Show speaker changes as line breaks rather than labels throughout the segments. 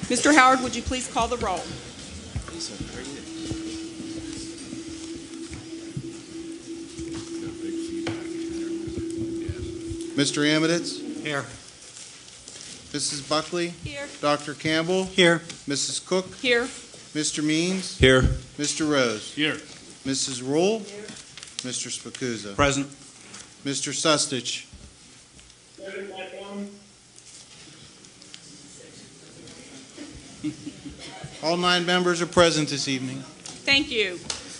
Mr. Howard, would you please call the roll?
Mr. Amiditz?
Here.
Mrs. Buckley?
Here.
Dr. Campbell?
Here.
Mrs. Cook?
Here.
Mr. Means?
Here.
Mr. Rose?
Here.
Mrs. Rule? Mr. Spacuzza?
Present.
Mr. Sustich? All 9 members are present this evening.
Thank you.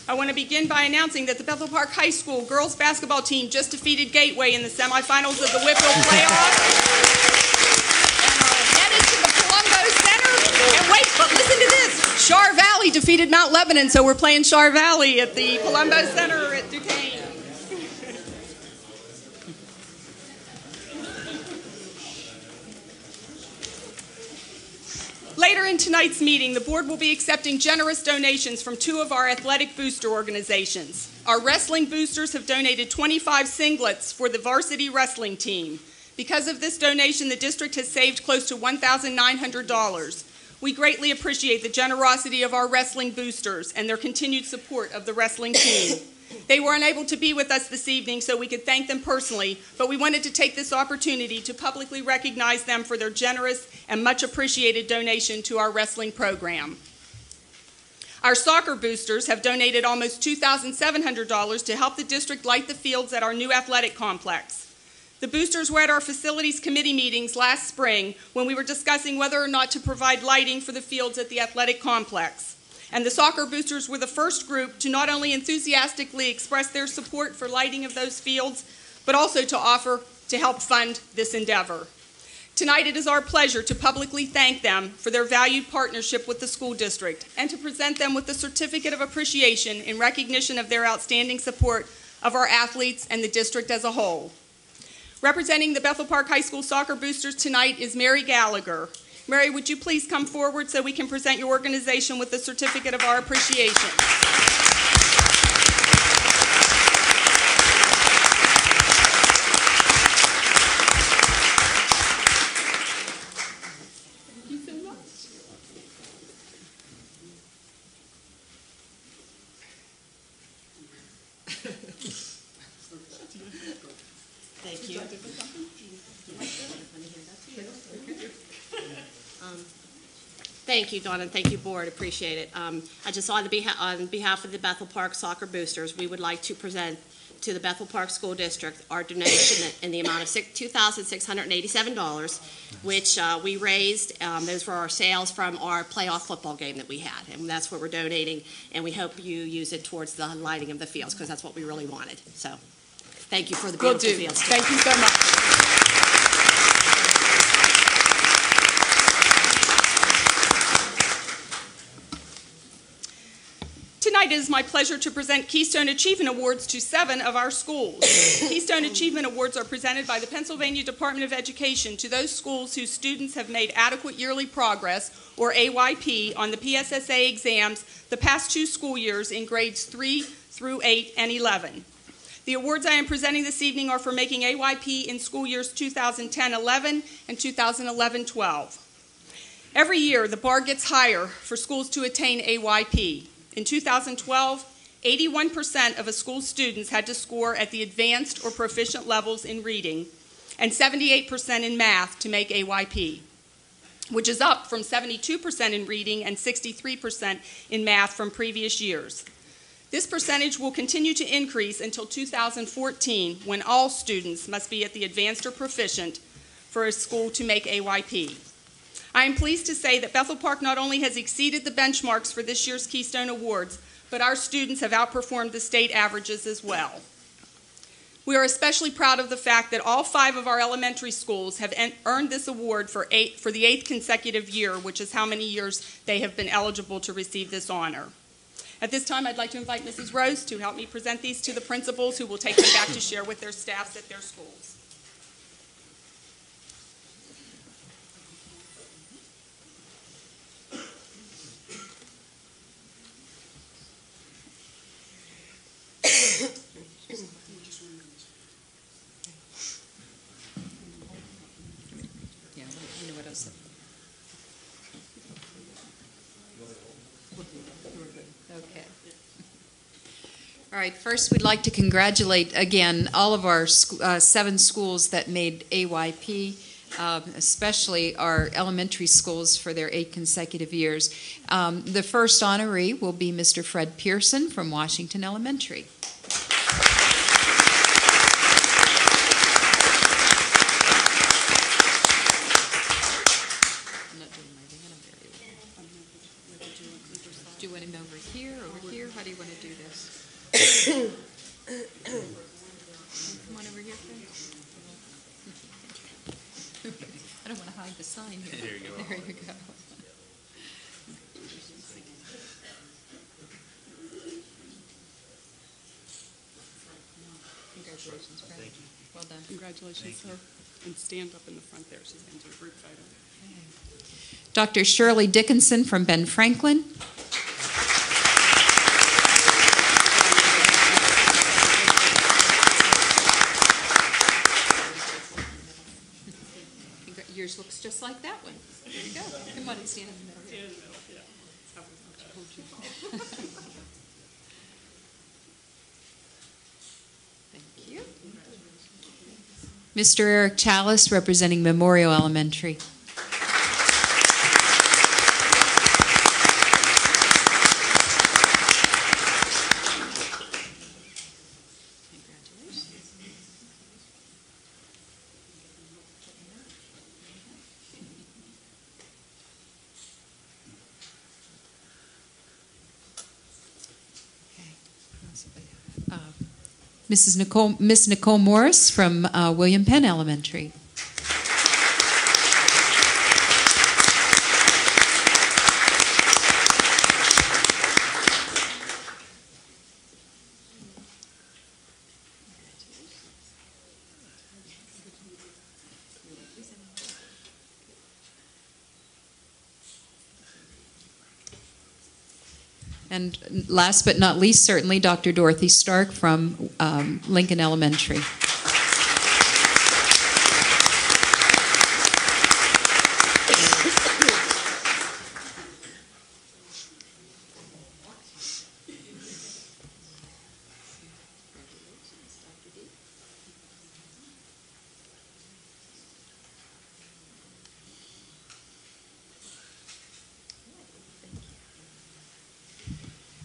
I want to begin by announcing that the Bethel Park High School girls basketball team just defeated Gateway in the semifinals of the Whipple playoff. And are headed to the Palumbo Center. And wait, but listen to this. Char Valley defeated Mount Lebanon, so we're playing Char Valley at the Palumbo Center at Duquesne. Later in tonight's meeting, the board will be accepting generous donations from 2 of our athletic booster organizations. Our wrestling boosters have donated 25 singlets for the varsity wrestling team. Because of this donation, the district has saved close to $1,900. We greatly appreciate the generosity of our wrestling boosters and their continued support of the wrestling team. They were unable to be with us this evening, so we could thank them personally, but we wanted to take this opportunity to publicly recognize them for their generous and much appreciated donation to our wrestling program. Our soccer boosters have donated almost $2,700 to help the district light the fields at our new athletic complex. The boosters were at our facilities committee meetings last spring when we were discussing whether or not to provide lighting for the fields at the athletic complex. And the soccer boosters were the first group to not only enthusiastically express their support for lighting of those fields, but also to offer to help fund this endeavor. Tonight it is our pleasure to publicly thank them for their valued partnership with the school district and to present them with the certificate of appreciation in recognition of their outstanding support of our athletes and the district as a whole. Representing the Bethel Park High School soccer boosters tonight is Mary Gallagher. Mary, would you please come forward so we can present your organization with the certificate of our appreciation? Thank you so much.
Thank you. Thank you, Dawn, and thank you, Board. Appreciate it. I just on behalf of the Bethel Park Soccer Boosters, we would like to present to the Bethel Park School District our donation in the amount of $2,687, which we raised. Those were our sales from our playoff football game that we had, and that's what we're donating, and we hope you use it towards the lighting of the fields, because that's what we really wanted. So, thank you for the beautiful fields.
Thank you so much. Tonight it is my pleasure to present Keystone Achievement Awards to 7 of our schools. Keystone Achievement Awards are presented by the Pennsylvania Department of Education to those schools whose students have made adequate yearly progress, or AYP, on the PSSA exams the past 2 school years in grades 3 through 8 and 11. The awards I am presenting this evening are for making AYP in school years 2010-11 and 2011-12. Every year, the bar gets higher for schools to attain AYP. In 2012, 81% of a school's students had to score at the advanced or proficient levels in reading, and 78% in math to make AYP, which is up from 72% in reading and 63% in math from previous years. This percentage will continue to increase until 2014, when all students must be at the advanced or proficient for a school to make AYP. I am pleased to say that Bethel Park not only has exceeded the benchmarks for this year's Keystone Awards, but our students have outperformed the state averages as well. We are especially proud of the fact that all 5 of our elementary schools have earned this award for the 8th consecutive year, which is how many years they have been eligible to receive this honor. At this time, I'd like to invite Mrs. Rose to help me present these to the principals, who will take them back to share with their staffs at their schools.
All right, first we'd like to congratulate again all of our 7 schools that made AYP, especially our elementary schools for their 8 consecutive years. The first honoree will be Mr. Fred Pearson from Washington Elementary. Do you want him over here, over here? How do you want to do this? Come on over here, Fred. I don't want to hide the sign here. There you go. There you go. Congratulations, Fred. Thank you. Well done.
Congratulations, sir. And stand up in the front there. She's going to do a group photo.
Dr. Shirley Dickinson from Ben Franklin. Yours looks just like that one. There you go. Come on and stand in the middle.
Stand in the middle, yeah.
Thank you. Mr. Eric Chalice, representing Memorial Elementary. Miss Nicole Morris from William Penn Elementary. And last but not least, certainly, Dr. Dorothy Stark from Lincoln Elementary.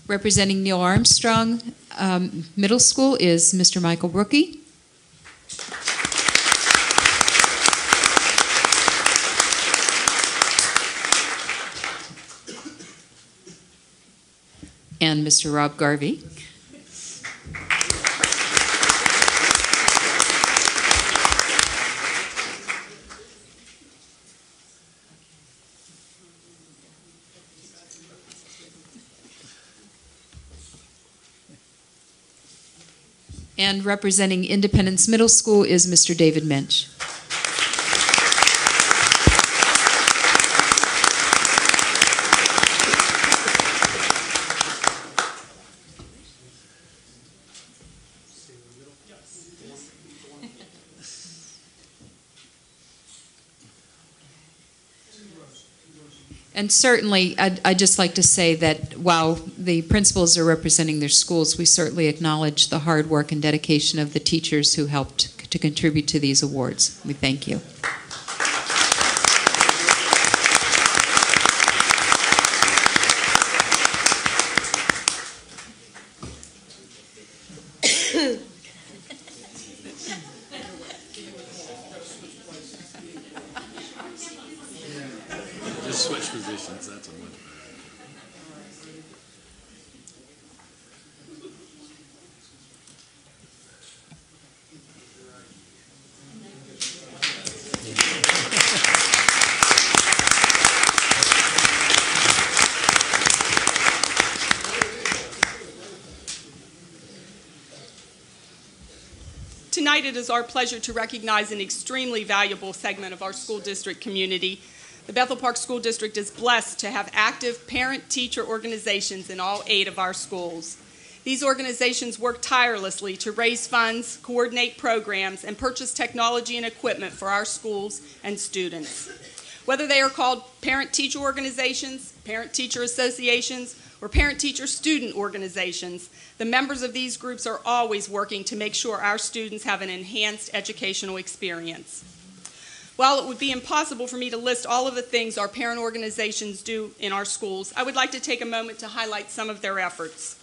Representing Neil Armstrong Middle School is Mr. Michael Brookie. And Mr. Rob Garvey. And representing Independence Middle School is Mr. David Minch. And certainly, I'd just like to say that while the principals are representing their schools, we certainly acknowledge the hard work and dedication of the teachers who helped to contribute to these awards. We thank you.
Just switch positions, that's a much better.
Tonight it is our pleasure to recognize an extremely valuable segment of our school district community. The Bethel Park School District is blessed to have active parent-teacher organizations in all 8 of our schools. These organizations work tirelessly to raise funds, coordinate programs, and purchase technology and equipment for our schools and students. Whether they are called parent-teacher organizations, parent-teacher associations, or parent-teacher-student organizations, the members of these groups are always working to make sure our students have an enhanced educational experience. While it would be impossible for me to list all of the things our parent organizations do in our schools, I would like to take a moment to highlight some of their efforts.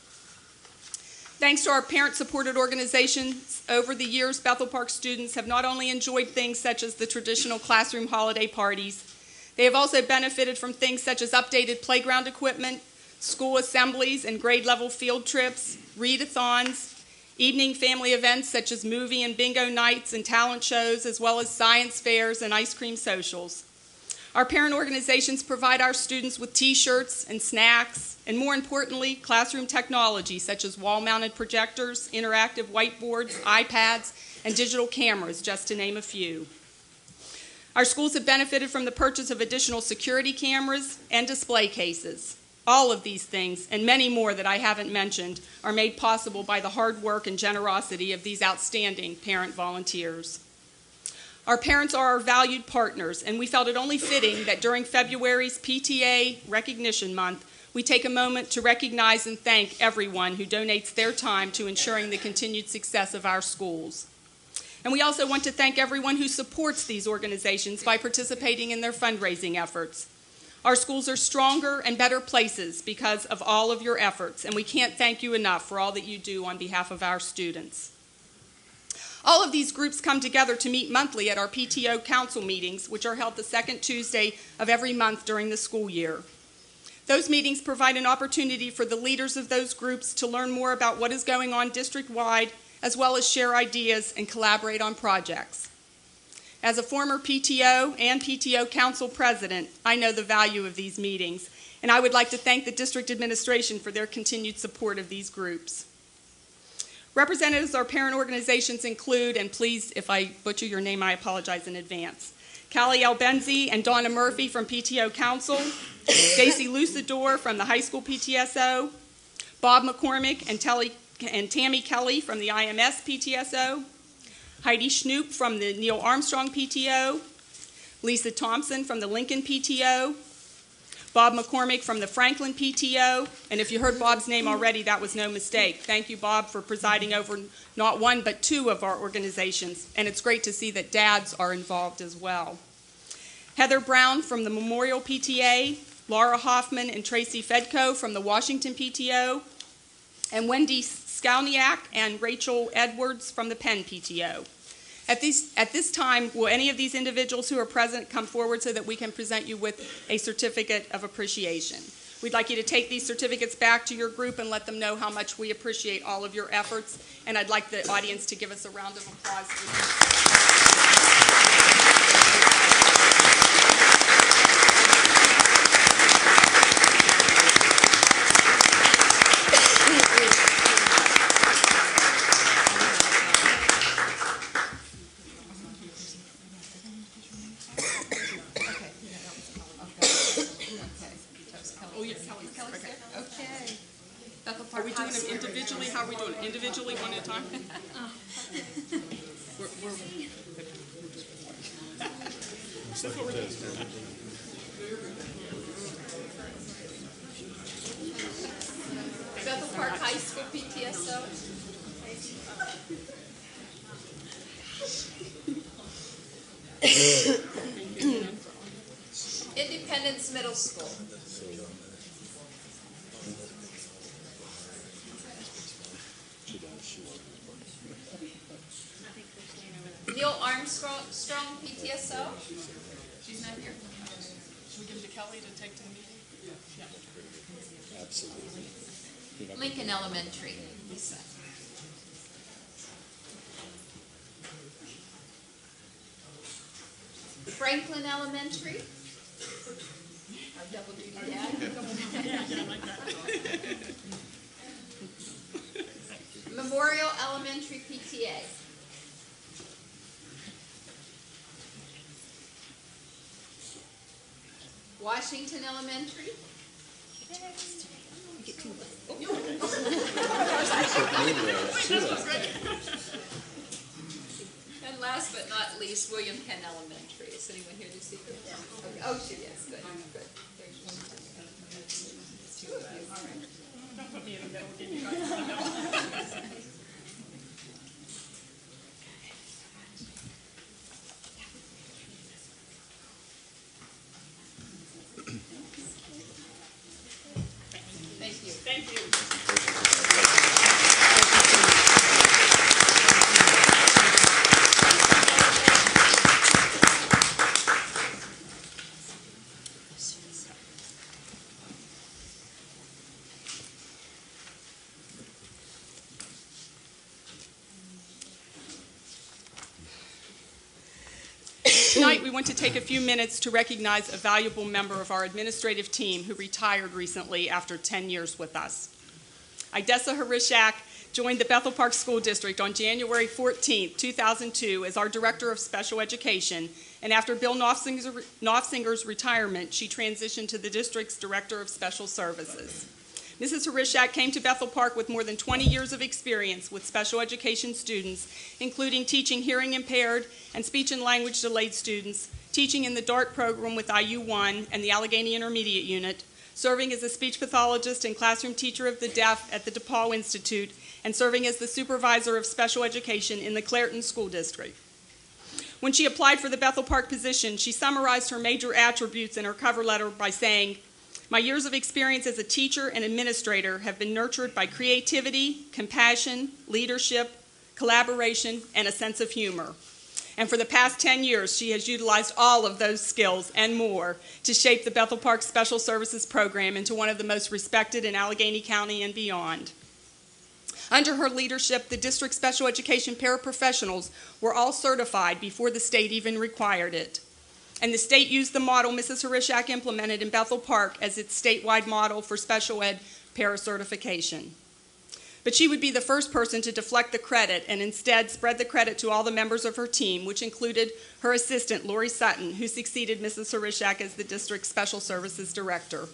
Thanks to our parent-supported organizations, over the years, Bethel Park students have not only enjoyed things such as the traditional classroom holiday parties, they have also benefited from things such as updated playground equipment, school assemblies and grade-level field trips, readathons, evening family events such as movie and bingo nights and talent shows, as well as science fairs and ice cream socials. Our parent organizations provide our students with T-shirts and snacks, and more importantly, classroom technology such as wall-mounted projectors, interactive whiteboards, iPads, and digital cameras, just to name a few. Our schools have benefited from the purchase of additional security cameras and display cases. All of these things, and many more that I haven't mentioned, are made possible by the hard work and generosity of these outstanding parent volunteers. Our parents are our valued partners, and we felt it only fitting that during February's PTA Recognition Month, we take a moment to recognize and thank everyone who donates their time to ensuring the continued success of our schools. And we also want to thank everyone who supports these organizations by participating in their fundraising efforts. Our schools are stronger and better places because of all of your efforts, and we can't thank you enough for all that you do on behalf of our students. All of these groups come together to meet monthly at our PTO council meetings, which are held the second Tuesday of every month during the school year. Those meetings provide an opportunity for the leaders of those groups to learn more about what is going on district-wide, as well as share ideas and collaborate on projects. As a former PTO and PTO council president, I know the value of these meetings, and I would like to thank the district administration for their continued support of these groups. Representatives of our parent organizations include, and please, if I butcher your name, I apologize in advance, Callie Albenzi and Donna Murphy from PTO Council, Stacy Lucidor from the High School PTSO, Bob McCormick and Tammy Kelly from the IMS PTSO, Heidi Schnoop from the Neil Armstrong PTO, Lisa Thompson from the Lincoln PTO, Bob McCormick from the Franklin PTO, and if you heard Bob's name already, that was no mistake. Thank you, Bob, for presiding over not one but two of our organizations, and it's great to see that dads are involved as well. Heather Brown from the Memorial PTA, Laura Hoffman and Tracy Fedko from the Washington PTO, and Wendy Skalniak and Rachel Edwards from the Penn PTO. At this time, will any of these individuals who are present come forward so that we can present you with a certificate of appreciation? We'd like you to take these certificates back to your group and let them know how much we appreciate all of your efforts, and I'd like the audience to give us a round of applause. Are we doing them individually? How are we doing it? Individually, one at a time? Bethel Park High School PTSO. Independence Middle School. Neil Armstrong PTSO. She's not here. Should we give it to Kelly to take to the meeting? Yeah.
Absolutely.
Lincoln Elementary. Lisa. Franklin Elementary. Our double duty dad.
Yeah, I like that.
Memorial Elementary PTA. Washington Elementary. And last but not least, William Penn Elementary. Is anyone here to see them? Okay. Oh, she is. Good. Good.
Thank you. Tonight, we want to take a few minutes to recognize a valuable member of our administrative team who retired recently after 10 years with us. Idessa Harishak joined the Bethel Park School District on January 14, 2002 as our Director of Special Education, and after Bill Knopfsinger's retirement, she transitioned to the district's Director of Special Services. Mrs. Harishak came to Bethel Park with more than 20 years of experience with special education students, including teaching hearing impaired and speech and language delayed students, teaching in the DART program with IU1 and the Allegheny Intermediate Unit, serving as a speech pathologist and classroom teacher of the deaf at the DePaul Institute, and serving as the supervisor of special education in the Clairton School District. When she applied for the Bethel Park position, she summarized her major attributes in her cover letter by saying, "My years of experience as a teacher and administrator have been nurtured by creativity, compassion, leadership, collaboration, and a sense of humor. And for the past 10 years, she has utilized all of those skills and more to shape the Bethel Park Special Services Program into one of the most respected in Allegheny County and beyond." Under her leadership, the district special education paraprofessionals were all certified before the state even required it. And the state used the model Mrs. Harishak implemented in Bethel Park as its statewide model for special ed paracertification. But she would be the first person to deflect the credit and instead spread the credit to all the members of her team, which included her assistant, Lori Sutton, who succeeded Mrs. Harishak as the district's special services director.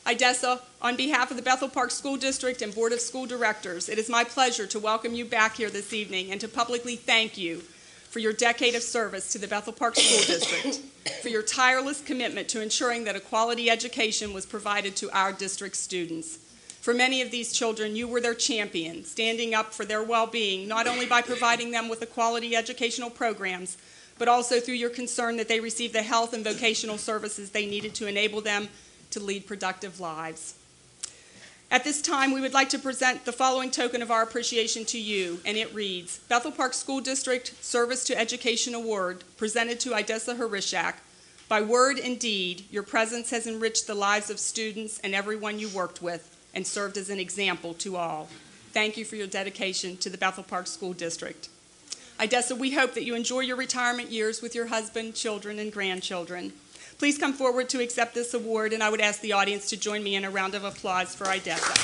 Idessa, on behalf of the Bethel Park School District and Board of School Directors, it is my pleasure to welcome you back here this evening and to publicly thank you for your decade of service to the Bethel Park School District, for your tireless commitment to ensuring that a quality education was provided to our district students. For many of these children, you were their champion, standing up for their well-being, not only by providing them with the quality educational programs, but also through your concern that they receive the health and vocational services they needed to enable them to lead productive lives. At this time, we would like to present the following token of our appreciation to you, and it reads, Bethel Park School District Service to Education Award, presented to Idessa Harishak. By word and deed, your presence has enriched the lives of students and everyone you worked with and served as an example to all. Thank you for your dedication to the Bethel Park School District. Idessa, we hope that you enjoy your retirement years with your husband, children, and grandchildren. Please come forward to accept this award, and I would ask the audience to join me in a round of applause for Idessa.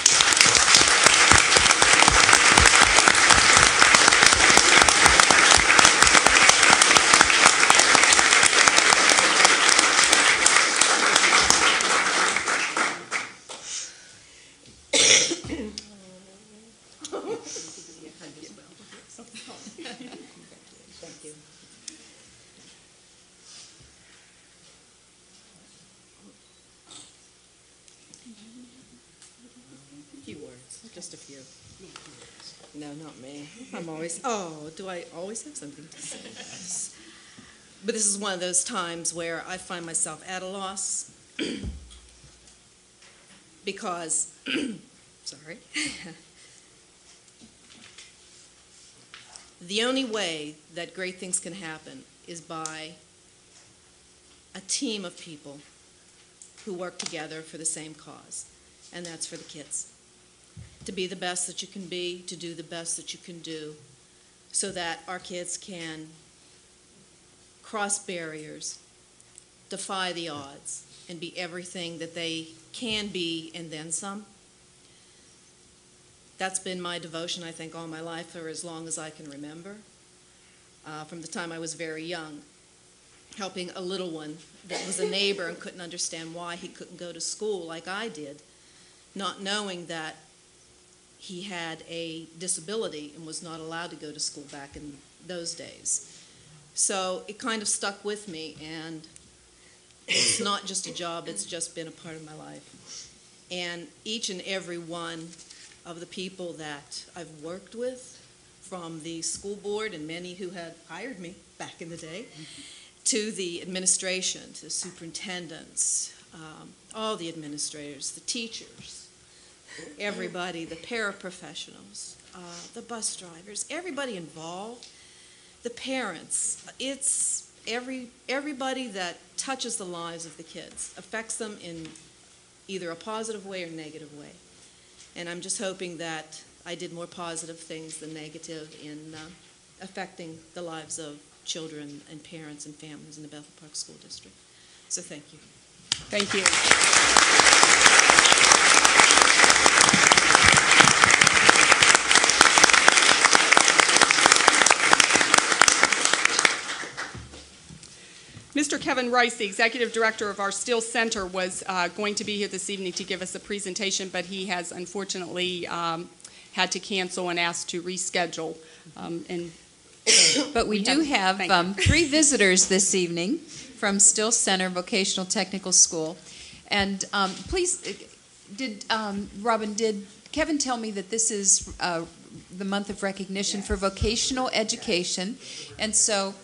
Thank you. Few words, just a few. No, not me. I'm always, do I always have something to say? But this is one of those times where I find myself at a loss because, sorry, the only way that great things can happen is by a team of people who work together for the same cause, and that's for the kids. To be the best that you can be, to do the best that you can do, so that our kids can cross barriers, defy the odds, and be everything that they can be and then some. That's been my devotion, I think, all my life, for as long as I can remember. From the time I was very young, helping a little one that was a neighbor and couldn't understand why he couldn't go to school like I did, not knowing that he had a disability and was not allowed to go to school back in those days. So it kind of stuck with me, and it's not just a job, it's just been a part of my life.
and each and every one of the people that I've worked with, from the school board and many who had hired me back in the day, to the administration, to superintendents, all the administrators, the teachers, everybody, the paraprofessionals, the bus drivers, everybody involved, the parents. It's everybody that touches the lives of the kids, affects them in either a positive way or negative way. And I'm just hoping that I did more positive things than negative in affecting the lives of children and parents and families in the Bethel Park School District. So thank you.
Thank you. Mr. Kevin Rice, the Executive Director of our Still Center, was going to be here this evening to give us a presentation, but he has unfortunately had to cancel and asked to reschedule.
But we do have three visitors this evening from Still Center Vocational Technical School. And please, Robin, did Kevin tell me that this is the month of recognition for vocational education? And so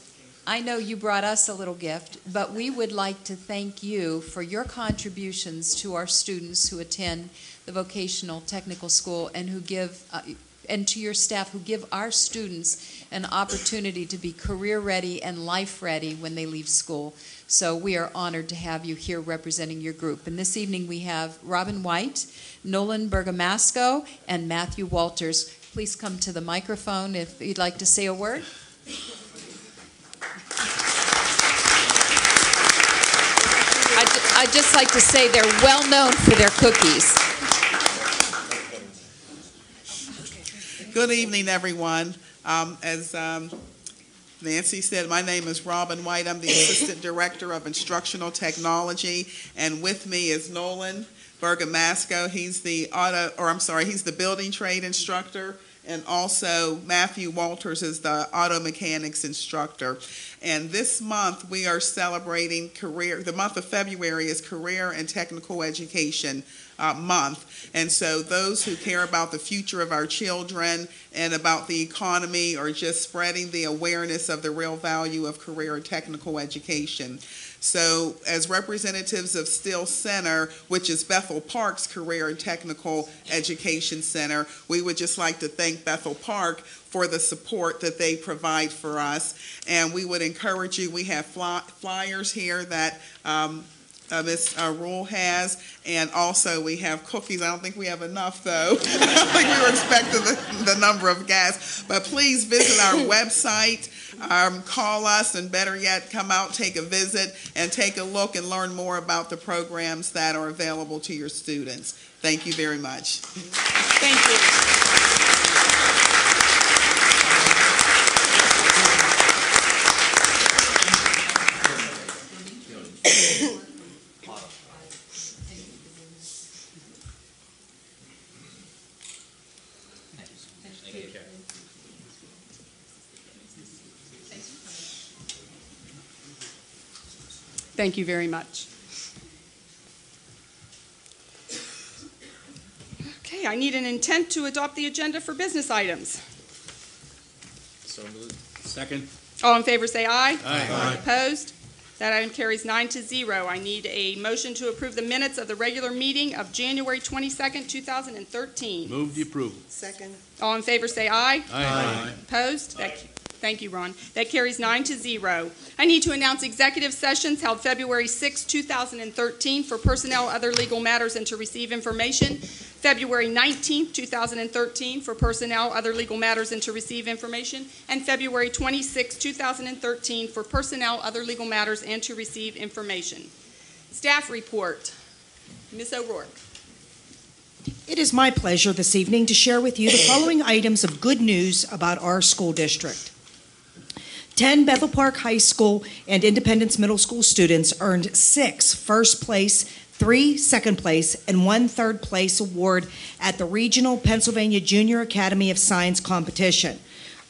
I know you brought us a little gift, but we would like to thank you for your contributions to our students who attend the vocational technical school and who give, and to your staff who give our students an opportunity to be career ready and life ready when they leave school. So we are honored to have you here representing your group. And this evening we have Robin White, Nolan Bergamasco, and Matthew Walters. Please come to the microphone if you'd like to say a word. I'd just like to say they're well known for their cookies.
Good evening, everyone. As Nancy said, my name is Robin White. I'm the Assistant Director of Instructional Technology, and with me is Nolan Bergamasco. He's the building trade instructor, and also Matthew Walters is the auto mechanics instructor. And this month we are celebrating the month of February is Career and Technical Education month. And so those who care about the future of our children and about the economy are just spreading the awareness of the real value of career and technical education. So as representatives of Still Center, which is Bethel Park's Career and Technical Education Center, we would just like to thank Bethel Park for the support that they provide for us. And we would encourage you, we have flyers here that Ms. Rule has, and also we have cookies. I don't think we have enough, though. I don't think we were expecting the number of guests. But please visit our website, call us, and better yet, come out, take a visit, and take a look and learn more about the programs that are available to your students. Thank you very much.
Thank you. Thank you very much. Okay, I need an intent to adopt the agenda for business items.
So moved. Second.
All in favor say aye.
Aye.
Opposed? That item carries 9-0. I need a motion to approve the minutes of the regular meeting of January 22nd, 2013.
Move the approval.
Second.
All in favor say aye.
Aye.
Opposed? Thank you, Ron. That carries 9-0. I need to announce executive sessions held February 6, 2013 for personnel, other legal matters, and to receive information. February 19, 2013 for personnel, other legal matters, and to receive information. And February 26, 2013 for personnel, other legal matters, and to receive information. Staff report. Ms. O'Rourke.
It is my pleasure this evening to share with you the following items of good news about our school district. 10 Bethel Park High School and Independence Middle School students earned 6 first place, 3 second place, and 1 third place award at the Regional Pennsylvania Junior Academy of Science competition.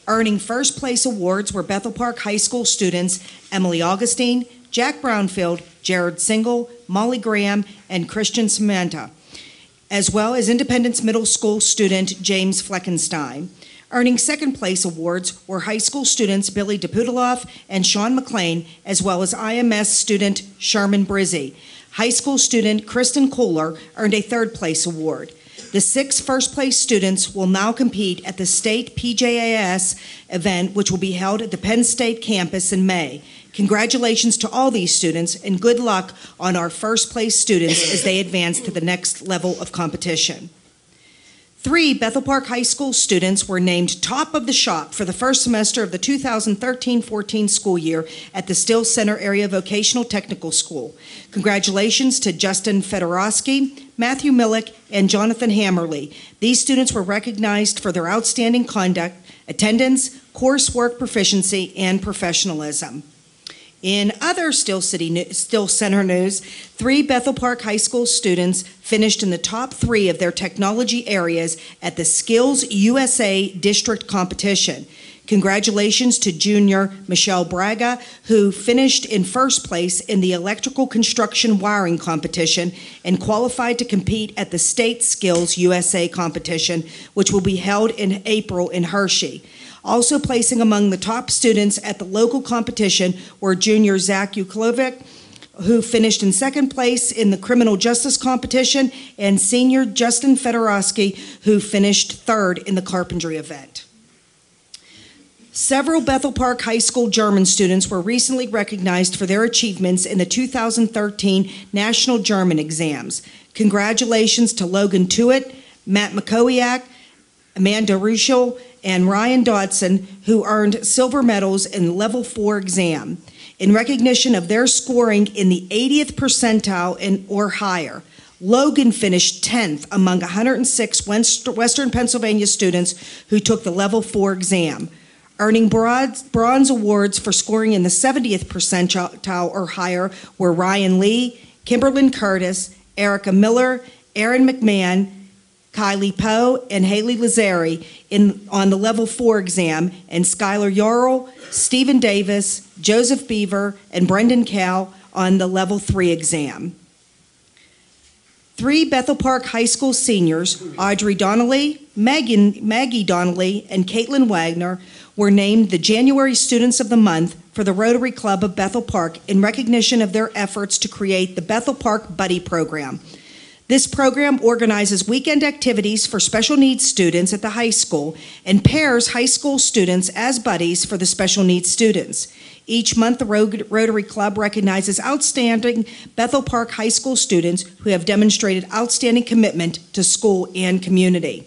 Earning first place awards were Bethel Park High School students Emily Augustine, Jack Brownfield, Jared Single, Molly Graham, and Christian Samantha. as well as Independence Middle School student James Fleckenstein. Earning second place awards were high school students Billy DePudeloff and Sean McLean, as well as IMS student Sherman Brizzi. High school student Kristen Kohler earned a third place award. The 6 first-place students will now compete at the state PJAS event, which will be held at the Penn State campus in May. Congratulations to all these students, and good luck on our first-place students as they advance to the next level of competition. 3 Bethel Park High School students were named top of the shop for the first semester of the 2013-14 school year at the Still Center Area Vocational Technical School. Congratulations to Justin Fedorowski, Matthew Millick, and Jonathan Hammerly. These students were recognized for their outstanding conduct, attendance, coursework proficiency, and professionalism. In other Still Center news, 3 Bethel Park High School students finished in the top 3 of their technology areas at the Skills USA District Competition. Congratulations to junior Michelle Braga, who finished in first place in the electrical construction wiring competition and qualified to compete at the State Skills USA competition, which will be held in April in Hershey. Also placing among the top students at the local competition were junior Zach Uklovic, who finished in second place in the criminal justice competition, and senior Justin Fedorowski, who finished third in the carpentry event. Several Bethel Park High School German students were recently recognized for their achievements in the 2013 National German exams. Congratulations to Logan Tuitt, Matt McCowiak, Amanda Ruschel, and Ryan Dodson, who earned silver medals in Level 4 exam in recognition of their scoring in the 80th percentile or higher. Logan finished 10th among 106 Western Pennsylvania students who took the Level 4 exam. Earning bronze awards for scoring in the 70th percentile or higher were Ryan Lee, Kimberlyn Curtis, Erica Miller, Aaron McMahon, Kylie Poe, and Haley Lazari on the Level 4 exam, and Skylar Yarl, Stephen Davis, Joseph Beaver, and Brendan Cow on the Level 3 exam. 3 Bethel Park High School seniors, Audrey Donnelly, Maggie Donnelly, and Caitlin Wagner, were named the January Students of the Month for the Rotary Club of Bethel Park in recognition of their efforts to create the Bethel Park Buddy Program. This program organizes weekend activities for special needs students at the high school and pairs high school students as buddies for the special needs students. Each month, the Rotary Club recognizes outstanding Bethel Park High School students who have demonstrated outstanding commitment to school and community.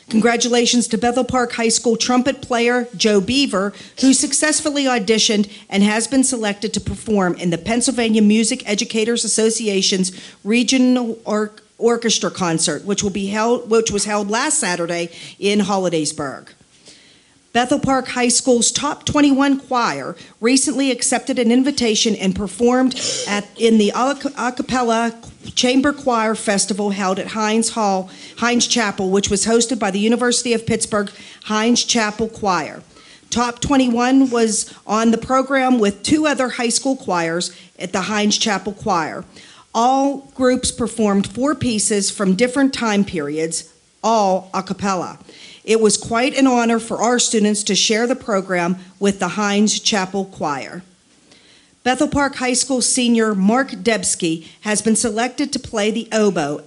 Congratulations to Bethel Park High School trumpet player Joe Beaver, who successfully auditioned and has been selected to perform in the Pennsylvania Music Educators Association's Regional Orchestra Concert, which was held last Saturday in Hollidaysburg. Bethel Park High School's Top 21 Choir recently accepted an invitation and performed in the a cappella Chamber Choir Festival held at Hines Chapel, which was hosted by the University of Pittsburgh Hines Chapel Choir. Top 21 was on the program with 2 other high school choirs at the Hines Chapel Choir. All groups performed 4 pieces from different time periods, all a cappella. It was quite an honor for our students to share the program with the Hines Chapel Choir. Bethel Park High School senior Mark Debsky has been selected to play the oboe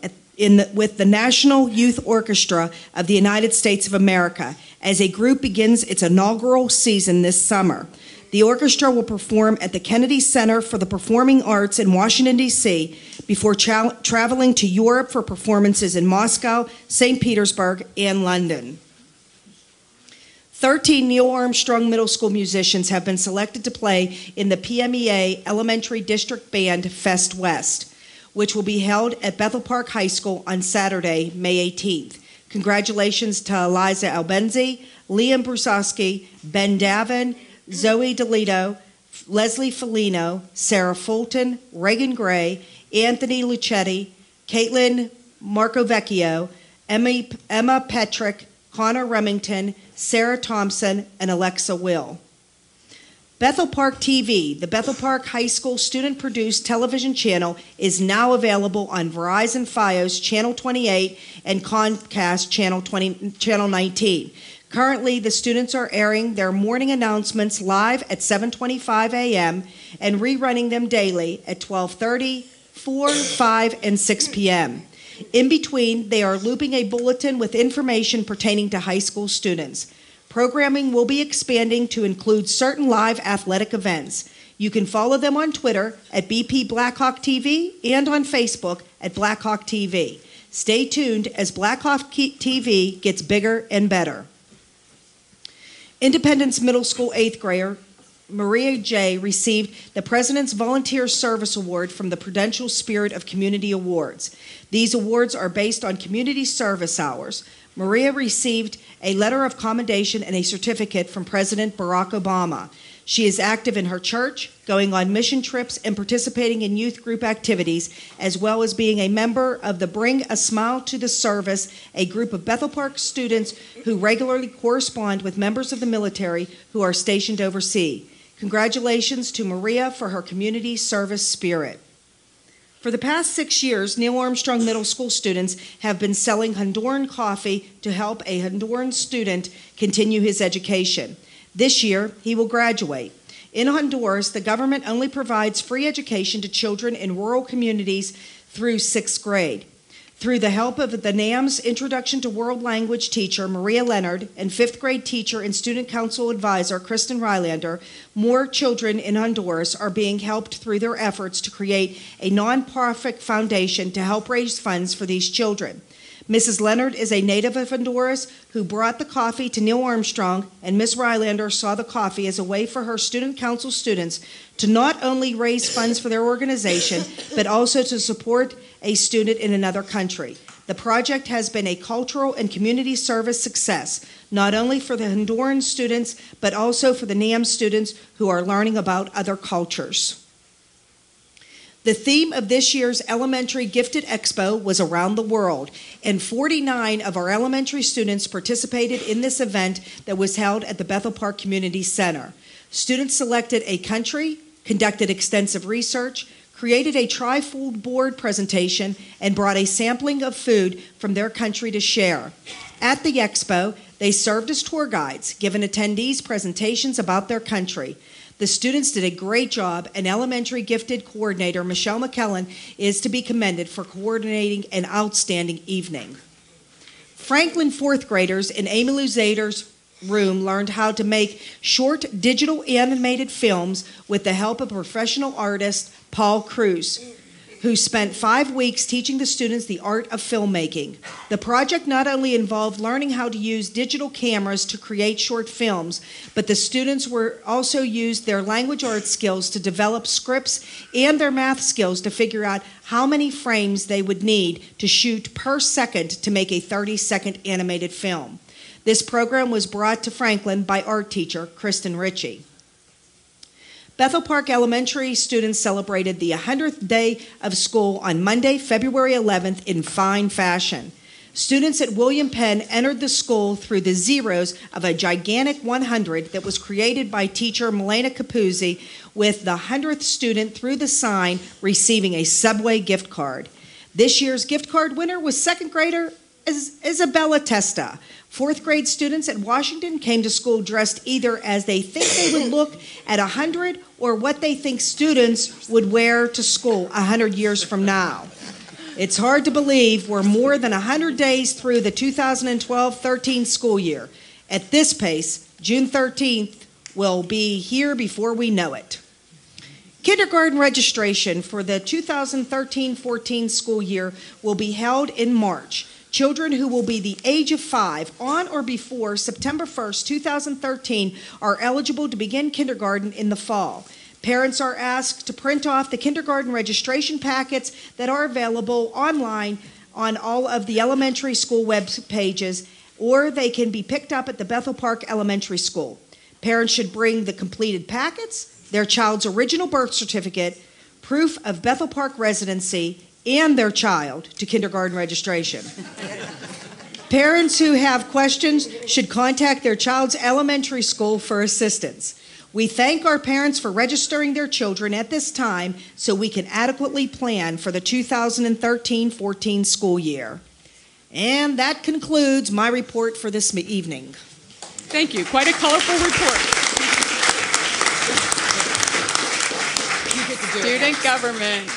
with the National Youth Orchestra of the United States of America as a group begins its inaugural season this summer. The orchestra will perform at the Kennedy Center for the Performing Arts in Washington, D.C., before traveling to Europe for performances in Moscow, St. Petersburg, and London. 13 Neil Armstrong Middle School musicians have been selected to play in the PMEA Elementary District Band Fest West, which will be held at Bethel Park High School on Saturday, May 18th. Congratulations to Eliza Albenzi, Liam Brusowski, Ben Davin, Zoe DeLito, Leslie Felino, Sarah Fulton, Reagan Gray, Anthony Lucetti, Caitlin Marcovecchio, Emma Petrick, Connor Remington, Sarah Thompson, and Alexa Will. Bethel Park TV, the Bethel Park High School student-produced television channel, is now available on Verizon Fios Channel 28 and Comcast Channel 19. Currently, the students are airing their morning announcements live at 7:25 a.m. and rerunning them daily at 12:30, 4, 5, and 6 p.m. In between, they are looping a bulletin with information pertaining to high school students. Programming will be expanding to include certain live athletic events. You can follow them on Twitter at BP Blackhawk TV and on Facebook at Blackhawk TV. Stay tuned as Blackhawk TV gets bigger and better. Independence Middle School 8th grader Maria J. received the President's Volunteer Service Award from the Prudential Spirit of Community Awards. These awards are based on community service hours. Maria received a letter of commendation and a certificate from President Barack Obama. She is active in her church, going on mission trips, and participating in youth group activities, as well as being a member of the Bring a Smile to the Service, a group of Bethel Park students who regularly correspond with members of the military who are stationed overseas. Congratulations to Maria for her community service spirit. For the past 6 years, Neil Armstrong Middle School students have been selling Honduran coffee to help a Honduran student continue his education. This year, he will graduate. In Honduras, the government only provides free education to children in rural communities through 6th grade. Through the help of the NAM's Introduction to World Language teacher, Maria Leonard, and 5th grade teacher and student council advisor, Kristen Rylander, more children in Honduras are being helped through their efforts to create a nonprofit foundation to help raise funds for these children. Mrs. Leonard is a native of Honduras who brought the coffee to Neil Armstrong, and Ms. Rylander saw the coffee as a way for her student council students to not only raise funds for their organization, but also to support a student in another country. The project has been a cultural and community service success, not only for the Honduran students, but also for the NAM students who are learning about other cultures. The theme of this year's Elementary Gifted Expo was Around the World, and 49 of our elementary students participated in this event that was held at the Bethel Park Community Center. Students selected a country, conducted extensive research, created a tri-food board presentation, and brought a sampling of food from their country to share. At the expo, they served as tour guides, giving attendees presentations about their country. The students did a great job, and elementary gifted coordinator Michelle McKellen is to be commended for coordinating an outstanding evening. Franklin 4th graders in Amy Zader's room learned how to make short digital animated films with the help of professional artist Paul Cruz, who spent 5 weeks teaching the students the art of filmmaking. The project not only involved learning how to use digital cameras to create short films, but the students were also used their language arts skills to develop scripts and their math skills to figure out how many frames they would need to shoot per second to make a 30-second animated film. This program was brought to Franklin by art teacher Kristen Ritchie. Bethel Park Elementary students celebrated the 100th day of school on Monday, February 11th in fine fashion. Students at William Penn entered the school through the zeros of a gigantic 100 that was created by teacher Milena Capuzzi, with the 100th student through the sign receiving a Subway gift card. This year's gift card winner was 2nd grader Isabella Testa. 4th grade students at Washington came to school dressed either as they think they would look at 100 or what they think students would wear to school 100 years from now. It's hard to believe we're more than 100 days through the 2012-13 school year. At this pace, June 13th will be here before we know it. Kindergarten registration for the 2013-14 school year will be held in March. Children who will be the age of 5 on or before September 1st, 2013 are eligible to begin kindergarten in the fall. Parents are asked to print off the kindergarten registration packets that are available online on all of the elementary school web pages, or they can be picked up at the Bethel Park Elementary School. Parents should bring the completed packets, their child's original birth certificate, proof of Bethel Park residency, and their child to kindergarten registration. Parents who have questions should contact their child's elementary school for assistance. We thank our parents for registering their children at this time so we can adequately plan for the 2013-14 school year. And that concludes my report for this evening.
Thank you. Quite a colorful report. Student government.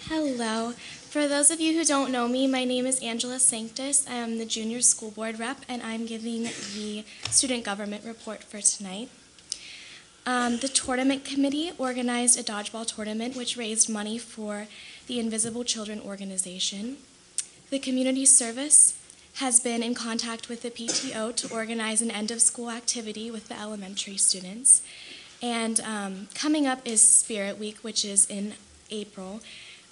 Hello. For those of you who don't know me, my name is Angela Sanctus. I am the junior school board rep, and I'm giving the student government report for tonight. The tournament committee organized a dodgeball tournament which raised money for the Invisible Children organization. The community service has been in contact with the PTO to organize an end-of-school activity with the elementary students. And coming up is Spirit Week, which is in April.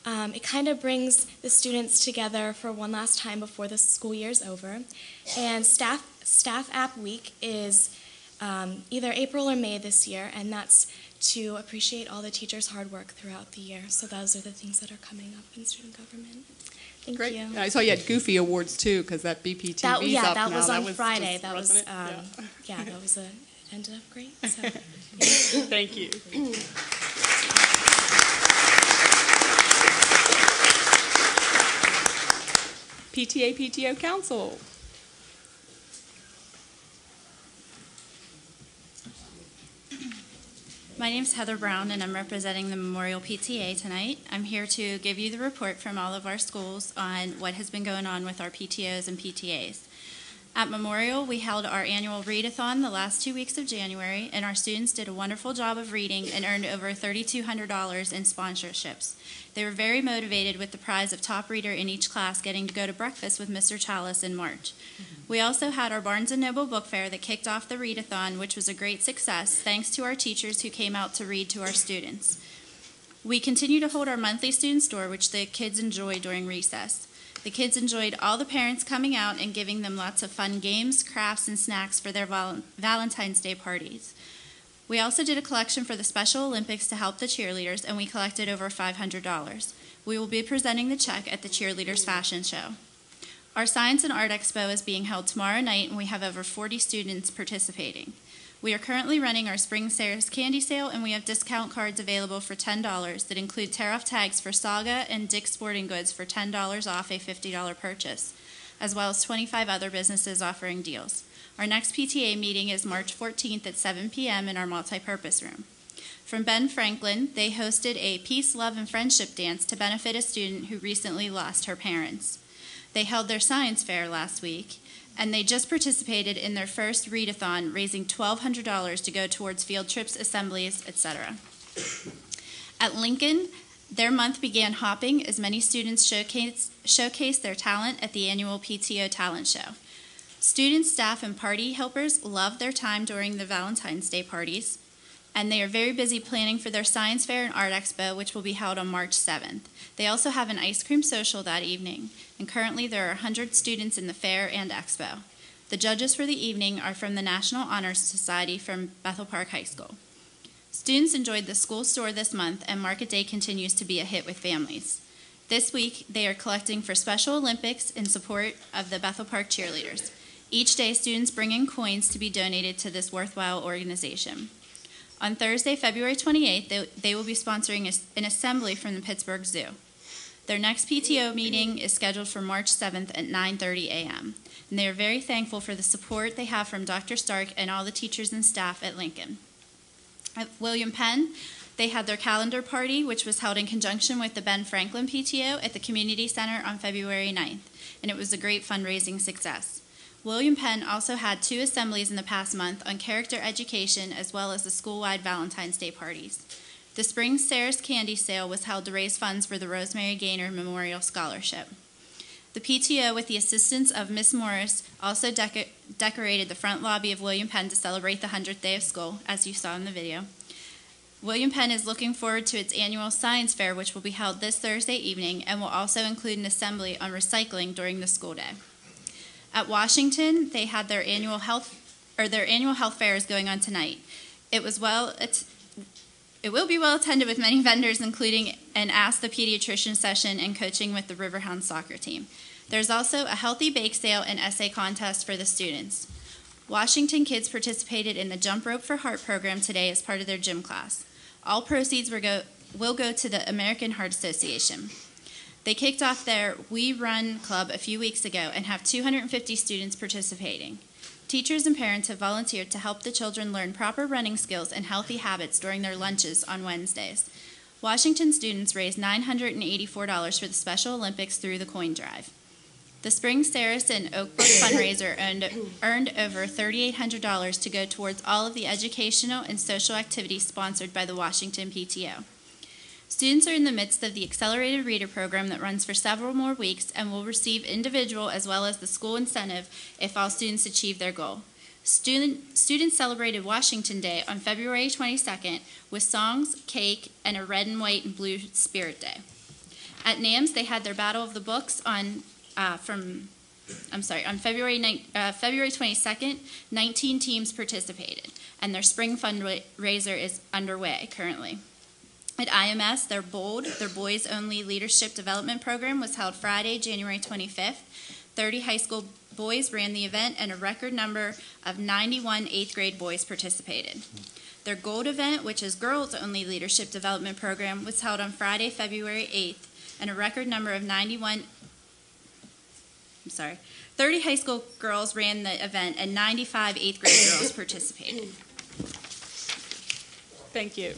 It kind of brings the students together for one last time before the school year is over. And Staff App Week is either April or May this year, and that's to appreciate all the teachers' hard work throughout the year. So those are the things that are coming up in student government. Thank
Great.
you.
I saw you had Goofy Awards too, because that BPTV's up now.
That was on
just-
Friday. That was
wasn't it?
yeah, that was it ended up great. So.
Thank you. PTO Council.
My name is Heather Brown, and I'm representing the Memorial PTA tonight. I'm here to give you the report from all of our schools on what has been going on with our PTOs and PTAs. At Memorial, we held our annual readathon the last 2 weeks of January, and our students did a wonderful job of reading and earned over $3,200 in sponsorships. They were very motivated with the prize of top reader in each class getting to go to breakfast with Mr. Chalice in March. We also had our Barnes & Noble Book Fair that kicked off the readathon, which was a great success thanks to our teachers who came out to read to our students. We continue to hold our monthly student store, which the kids enjoy during recess. The kids enjoyed all the parents coming out and giving them lots of fun games, crafts, and snacks for their Valentine's Day parties. We also did a collection for the Special Olympics to help the cheerleaders, and we collected over $500. We will be presenting the check at the Cheerleaders Fashion Show. Our Science and Art Expo is being held tomorrow night, and we have over 40 students participating. We are currently running our Spring Sayers Candy Sale, and we have discount cards available for $10 that include tear-off tags for Saga and Dick's Sporting Goods for $10 off a $50 purchase, as well as 25 other businesses offering deals. Our next PTA meeting is March 14th at 7 p.m. in our multipurpose room. From Ben Franklin, they hosted a Peace, Love, and Friendship dance to benefit a student who recently lost her parents. They held their science fair last week, and they just participated in their first readathon, raising $1,200 to go towards field trips, assemblies, etc. At Lincoln, their month began hopping as many students showcased their talent at the annual PTO Talent Show. Students, staff, and party helpers loved their time during the Valentine's Day parties, and they are very busy planning for their Science Fair and Art Expo, which will be held on March 7th. They also have an ice cream social that evening, and currently there are 100 students in the fair and expo. The judges for the evening are from the National Honor Society from Bethel Park High School. Students enjoyed the school store this month, and Market Day continues to be a hit with families. This week, they are collecting for Special Olympics in support of the Bethel Park cheerleaders. Each day, students bring in coins to be donated to this worthwhile organization. On Thursday, February 28th, they will be sponsoring an assembly from the Pittsburgh Zoo. Their next PTO meeting is scheduled for March 7th at 9:30 a.m. And they are very thankful for the support they have from Dr. Stark and all the teachers and staff at Lincoln. At William Penn, they had their calendar party, which was held in conjunction with the Ben Franklin PTO at the Community Center on February 9th, and it was a great fundraising success. William Penn also had 2 assemblies in the past month on character education as well as the school-wide Valentine's Day parties. The Spring Sayers Candy Sale was held to raise funds for the Rosemary Gaynor Memorial Scholarship. The PTO, with the assistance of Miss Morris, also decorated the front lobby of William Penn to celebrate the 100th day of school, as you saw in the video. William Penn is looking forward to its annual science fair, which will be held this Thursday evening, and will also include an assembly on recycling during the school day. At Washington, they had their annual health fair is going on tonight. It will be well attended with many vendors, including an Ask the Pediatrician session and coaching with the Riverhound soccer team. There's also a healthy bake sale and essay contest for the students. Washington kids participated in the Jump Rope for Heart program today as part of their gym class. All proceeds will go to the American Heart Association. They kicked off their We Run Club a few weeks ago and have 250 students participating. Teachers and parents have volunteered to help the children learn proper running skills and healthy habits during their lunches on Wednesdays. Washington students raised $984 for the Special Olympics through the coin drive. The Spring Saracen Oak Brook fundraiser earned over $3,800 to go towards all of the educational and social activities sponsored by the Washington PTO. Students are in the midst of the Accelerated Reader program that runs for several more weeks and will receive individual as well as the school incentive if all students achieve their goal. Students celebrated Washington Day on February 22nd with songs, cake, and a red and white and blue spirit day. At NAMS, they had their Battle of the Books on February 22nd, 19 teams participated, and their spring fundraiser is underway currently. At IMS, their BOLD, their Boys Only Leadership Development Program, was held Friday, January 25th. 30 high school boys ran the event, and a record number of 91 8th grade boys participated. Their Gold event, which is Girls Only Leadership Development Program, was held on Friday, February 8th, and a record number of 30 high school girls ran the event, and 95 8th grade girls participated.
Thank you.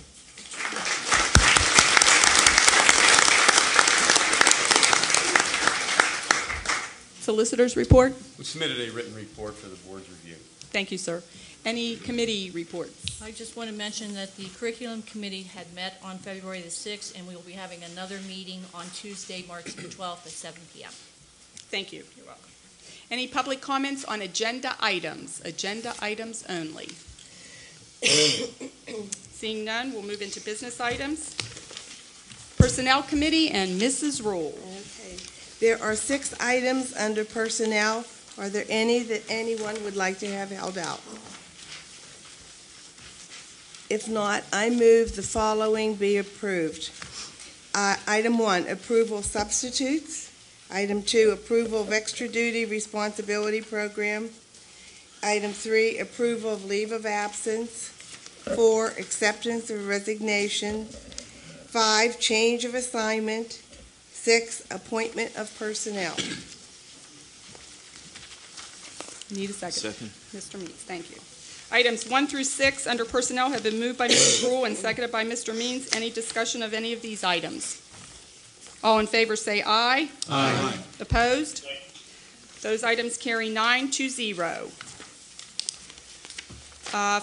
Solicitor's report.
We submitted a written report for the board's review.
Thank you, sir. Any committee reports?
I just want to mention that the curriculum committee had met on February the 6th, and we will be having another meeting on Tuesday, March the 12th at 7 p.m.
Thank you. You're welcome. Any public comments on agenda items? Agenda items only. Seeing none, we'll move into business items. Personnel Committee and Mrs. Rule.
Okay. There are 6 items under personnel. Are there any that anyone would like to have held out? If not, I move the following be approved. Item 1, approval of substitutes. Item 2, approval of extra duty responsibility program. Item 3, approval of leave of absence. 4, acceptance of resignation. 5, change of assignment. 6, appointment of personnel.
Need a second.
Second.
Mr. Means, thank you. Items 1 through 6 under personnel have been moved by Mrs. Rule and seconded by Mr. Means. Any discussion of any of these items? All in favor say aye.
Aye.
Opposed? Those items carry 9-0.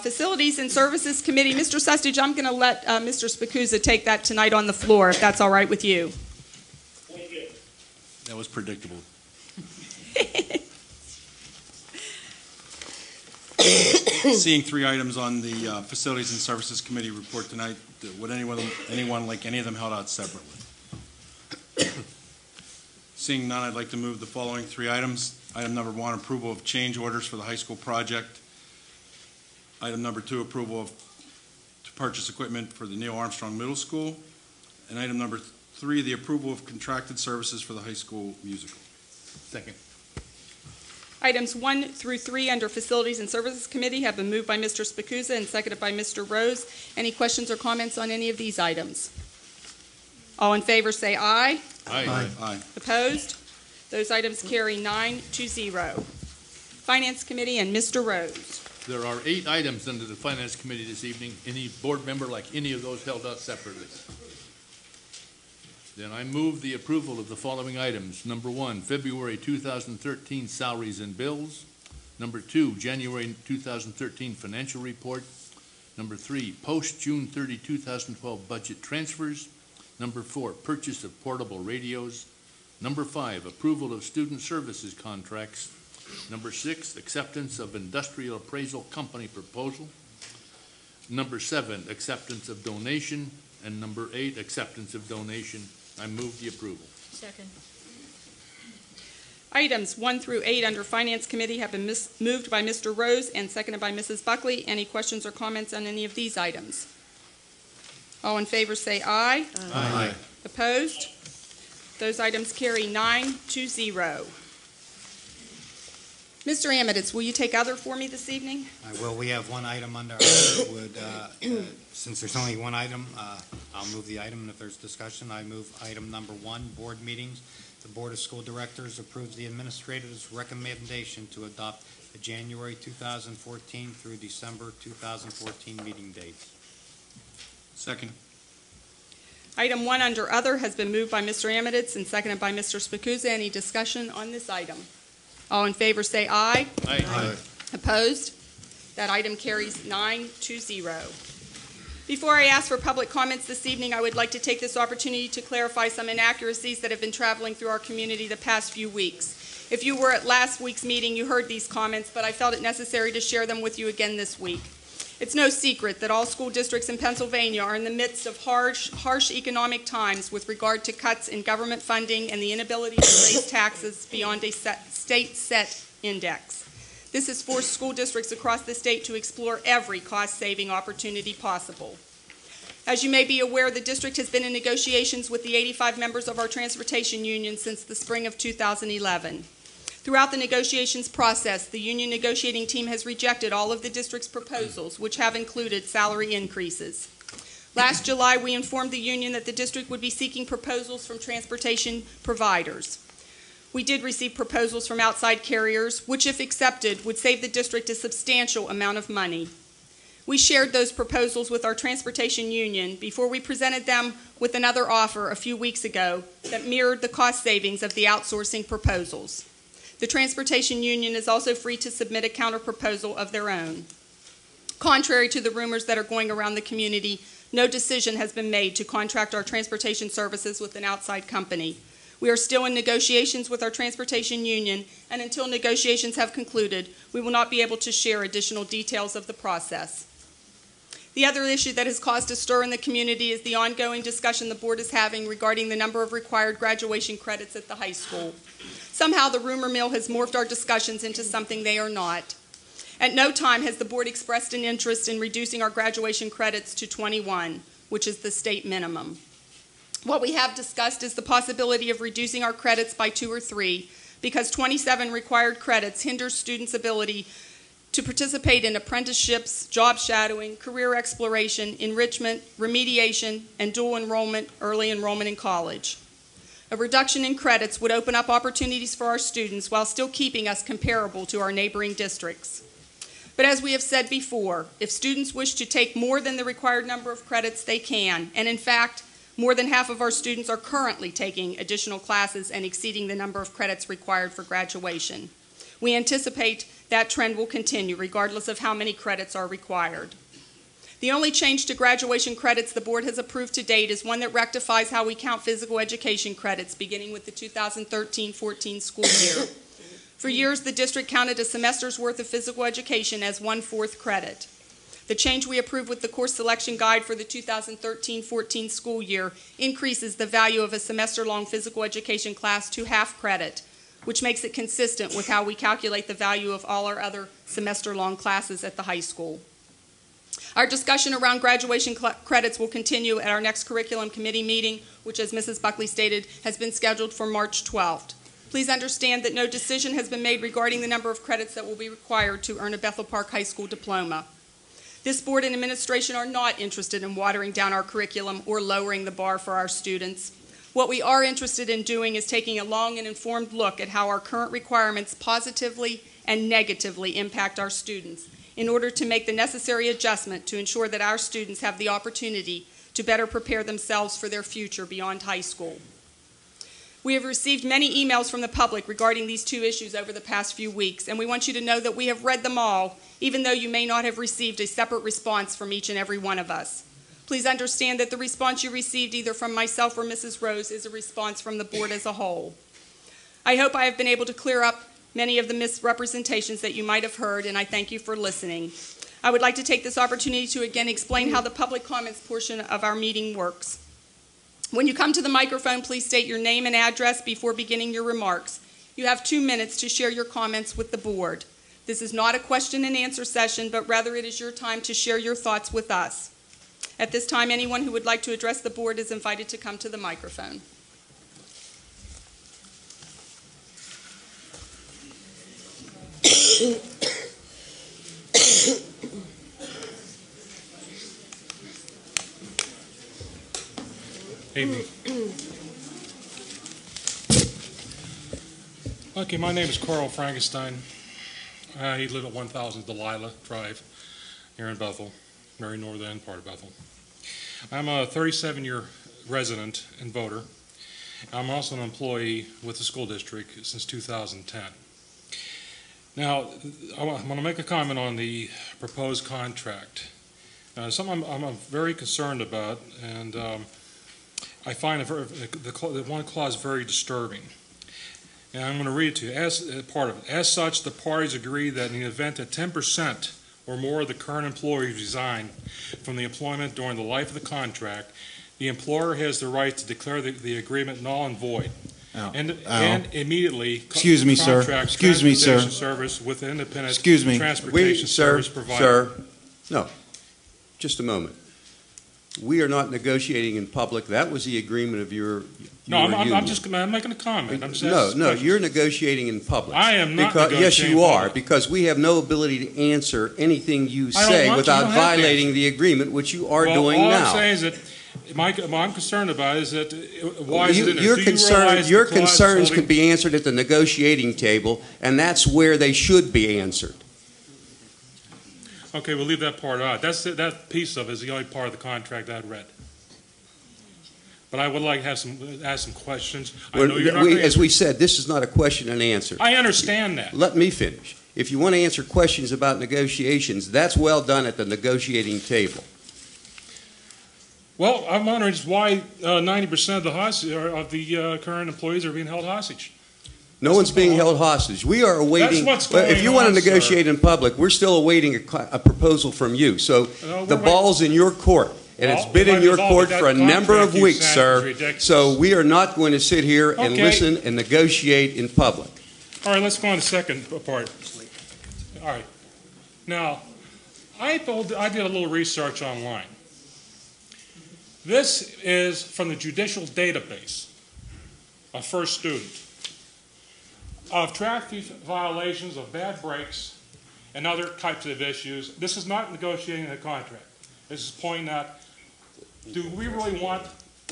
Facilities and Services Committee. Mr. Sustich, I'm going to let Mr. Spacuzza take that tonight on the floor, if that's all right with you.
That was predictable.
Seeing 3 items on the Facilities and Services Committee report tonight, would anyone like any of them held out separately? Seeing none, I'd like to move the following 3 items. Item number 1, approval of change orders for the high school project. Item number 2, approval to purchase equipment for the Neil Armstrong Middle School. And item number 3, the approval of contracted services for the high school musical.
Second.
Items 1 through 3 under Facilities and Services Committee have been moved by Mr. Spacuzza and seconded by Mr. Rose. Any questions or comments on any of these items? All in favor say aye.
Aye.
Aye.
Opposed? Those items carry 9-0. Finance Committee and Mr. Rose.
There are 8 items under the Finance Committee this evening. Any board member like any of those held out separately? Then I move the approval of the following items. Number 1, February 2013 salaries and bills. Number 2, January 2013 financial report. Number 3, post-June 30, 2012 budget transfers. Number 4, purchase of portable radios. Number 5, approval of student services contracts. Number 6, acceptance of industrial appraisal company proposal. Number 7, acceptance of donation. And number 8, acceptance of donation. I move the approval.
Second.
Items 1 through 8 under Finance Committee have been moved by Mr. Rose and seconded by Mrs. Buckley. Any questions or comments on any of these items? All in favor say aye.
Aye.
Opposed? Those items carry 9-0. Mr. Amidits, will you take other for me this evening?
I will. We have one item under other. Since there's only one item, I'll move the item, and if there's discussion, I move item number 1, board meetings. The Board of School Directors approves the administrator's recommendation to adopt the January 2014 through December 2014 meeting dates.
Second.
Item 1 under other has been moved by Mr. Amidits and seconded by Mr. Spacuzza. Any discussion on this item? All in favor say aye.
Aye.
Opposed? That item carries 9-0. Before I ask for public comments this evening, I would like to take this opportunity to clarify some inaccuracies that have been traveling through our community the past few weeks. If you were at last week's meeting, you heard these comments, but I felt it necessary to share them with you again this week. It's no secret that all school districts in Pennsylvania are in the midst of harsh economic times with regard to cuts in government funding and the inability to raise taxes beyond a state-set index. This has forced school districts across the state to explore every cost-saving opportunity possible. As you may be aware, the district has been in negotiations with the 85 members of our transportation union since the spring of 2011. Throughout the negotiations process, the union negotiating team has rejected all of the district's proposals, which have included salary increases. Last July, we informed the union that the district would be seeking proposals from transportation providers. We did receive proposals from outside carriers, which, if accepted, would save the district a substantial amount of money. We shared those proposals with our transportation union before we presented them with another offer a few weeks ago that mirrored the cost savings of the outsourcing proposals. The transportation union is also free to submit a counterproposal of their own. Contrary to the rumors that are going around the community, no decision has been made to contract our transportation services with an outside company. We are still in negotiations with our transportation union, and until negotiations have concluded, we will not be able to share additional details of the process. The other issue that has caused a stir in the community is the ongoing discussion the board is having regarding the number of required graduation credits at the high school. Somehow the rumor mill has morphed our discussions into something they are not. At no time has the board expressed an interest in reducing our graduation credits to 21, which is the state minimum. What we have discussed is the possibility of reducing our credits by 2 or 3, because 27 required credits hinders students' ability to participate in apprenticeships, job shadowing, career exploration, enrichment, remediation, and dual enrollment, early enrollment in college. A reduction in credits would open up opportunities for our students while still keeping us comparable to our neighboring districts. But as we have said before, if students wish to take more than the required number of credits, they can. And in fact, more than half of our students are currently taking additional classes and exceeding the number of credits required for graduation. We anticipate that trend will continue regardless of how many credits are required. The only change to graduation credits the board has approved to date is one that rectifies how we count physical education credits beginning with the 2013-14 school year. For years, the district counted a semester's worth of physical education as 1/4 credit. The change we approved with the course selection guide for the 2013-14 school year increases the value of a semester-long physical education class to 1/2 credit, which makes it consistent with how we calculate the value of all our other semester-long classes at the high school. Our discussion around graduation credits will continue at our next curriculum committee meeting, which, as Mrs. Buckley stated, has been scheduled for March 12th. Please understand that no decision has been made regarding the number of credits that will be required to earn a Bethel Park High School diploma. This board and administration are not interested in watering down our curriculum or lowering the bar for our students. What we are interested in doing is taking a long and informed look at how our current requirements positively and negatively impact our students in order to make the necessary adjustment to ensure that our students have the opportunity to better prepare themselves for their future beyond high school. We have received many emails from the public regarding these two issues over the past few weeks, and we want you to know that we have read them all, even though you may not have received a separate response from each and every one of us. Please understand that the response you received either from myself or Mrs. Rose is a response from the board as a whole. I hope I have been able to clear up many of the misrepresentations that you might have heard, and I thank you for listening. I would like to take this opportunity to again explain how the public comments portion of our meeting works. When you come to the microphone, please state your name and address before beginning your remarks. You have 2 minutes to share your comments with the board. This is not a question and answer session, but rather it is your time to share your thoughts with us. At this time, anyone who would like to address the board is invited to come to the microphone.
Evening. Okay, my name is Carl Frankenstein. I live at 1000 Delilah Drive here in Bethel, very northern end part of Bethel. I'm a 37-year resident and voter. I'm also an employee with the school district since 2010. Now, I want to make a comment on the proposed contract. Something I'm very concerned about, and I find the one clause very disturbing. And I'm going to read it to you as part of it. As such, the parties agree that in the event that 10% or more of the current employees resign from the employment during the life of the contract, the employer has the right to declare the agreement null and void. And immediately
Excuse me, sir. Excuse me, sir.
Service with independent
Excuse me.
transportation service provider.
Sir, no. Just a moment. We are not negotiating in public. That was the agreement of your
No, I'm
union.
I'm making a comment. I'm just
No,
asking
no,
questions.
you're negotiating in public.
I am not
Yes,
negotiating
you
in
are,
public.
because we have no ability to answer anything you
I don't
say
want to.
without
You don't have to
violating
answer.
the agreement, which you are
Well,
doing
all
now.
I'm saying is that what I'm concerned about is that why is it in there?
Your
Do you realize
your
the clause is
concerns
holding-
can be answered at the negotiating table, and that's where they should be answered.
Okay, we'll leave that part out. That piece of it is the only part of the contract I'd read. But I would like to ask some questions. I know you're not gonna
As we said, this is not a question and answer.
I understand that.
Let me finish. If you want to answer questions about negotiations, that's well done at the negotiating table.
Well, I'm wondering just why 90% of the current employees are being held hostage.
No one's being held hostage. We are awaiting.
That's what's
Well, if
going
you want
on,
to negotiate in public, we're still awaiting a proposal from you. So
No,
the
we're
ball's in your court, and it's
Well,
been
it
in
might
your
resolve
court
with
for a
that
number of
contract you
weeks,
sent is
sir.
ridiculous.
So we are not going to sit here and
Okay.
listen and negotiate in public.
All right, let's go on to the second part. All right. Now, I did a little research online. This is from the judicial database of First Student of traffic violations, of bad breaks, and other types of issues. This is not negotiating a contract. This is pointing out, do we really want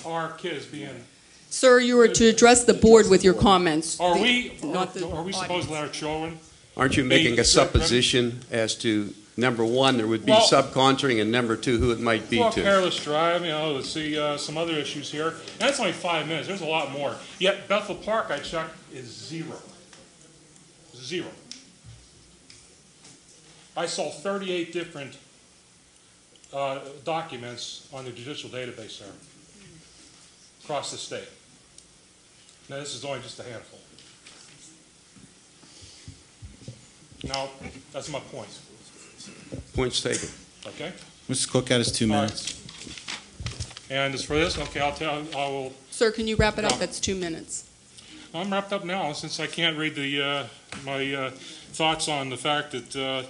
our kids being...
Sir, you are to address the board with your comments.
Are we
not the
supposed to let our children...
Aren't you making a supposition as to, number one, there would be
Well-
subcontracting, and number two, who it might be
Well,
to?
careless drive, let's see some other issues here. And that's only 5 minutes. There's a lot more. Yet Bethel Park, I checked, is 0. 0. I saw 38 different documents on the judicial database there across the state. Now, this is only just a handful. Now, that's my point.
Points taken.
Okay?
Mr. Cook has 2 minutes.
And as for this, okay, I will.
Sir, can you wrap it up?
No.
That's 2 minutes.
I'm wrapped up now, since I can't read my thoughts on the fact that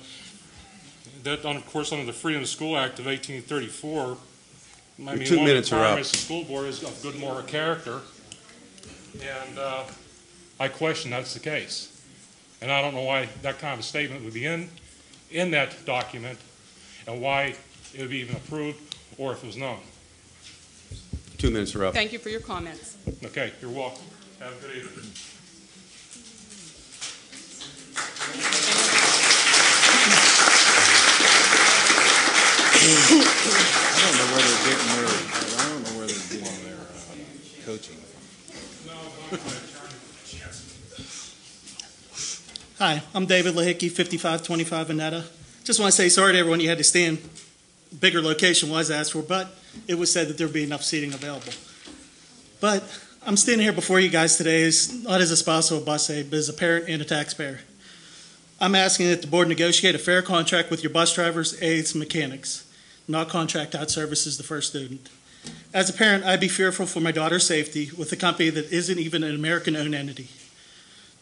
of course, under the Freedom of School Act of 1834, I mean,
2
one
minutes
of
are
the
up.
requirements of the school board is of good moral character, and I question that's the case. And I don't know why that kind of a statement would be in that document, and why it would be even approved, or if it was known.
2 minutes are up.
Thank you for your comments.
Okay, you're welcome. Have a good evening.
I don't know where they're getting their coaching
Hi, I'm David Lahickey, 5525 Annetta. Just want to say sorry to everyone you had to stand. Bigger location was asked for, but it was said that there would be enough seating available. But I'm standing here before you guys today not as a spouse of a bus aide, but as a parent and a taxpayer. I'm asking that the board negotiate a fair contract with your bus drivers, aides, and mechanics, not contract out services to First Student. As a parent, I'd be fearful for my daughter's safety with a company that isn't even an American-owned entity.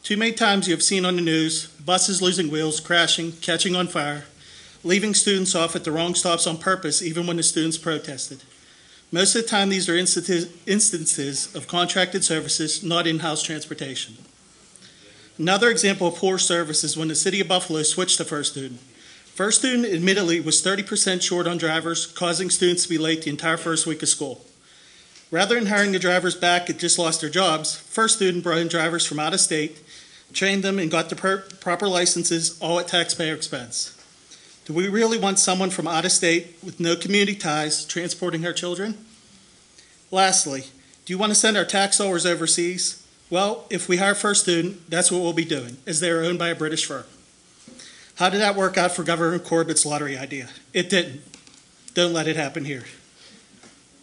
Too many times you have seen on the news buses losing wheels, crashing, catching on fire, leaving students off at the wrong stops on purpose even when the students protested. Most of the time, these are instances of contracted services, not in-house transportation. Another example of poor service is when the City of Buffalo switched to First Student. First Student admittedly was 30% short on drivers, causing students to be late the entire first week of school. Rather than hiring the drivers back that just lost their jobs, First Student brought in drivers from out of state, trained them, and got the proper licenses, all at taxpayer expense. Do we really want someone from out of state with no community ties transporting our children? Lastly, do you want to send our tax dollars overseas? Well, if we hire First Student, that's what we'll be doing, as they are owned by a British firm. How did that work out for Governor Corbett's lottery idea? It didn't. Don't let it happen here.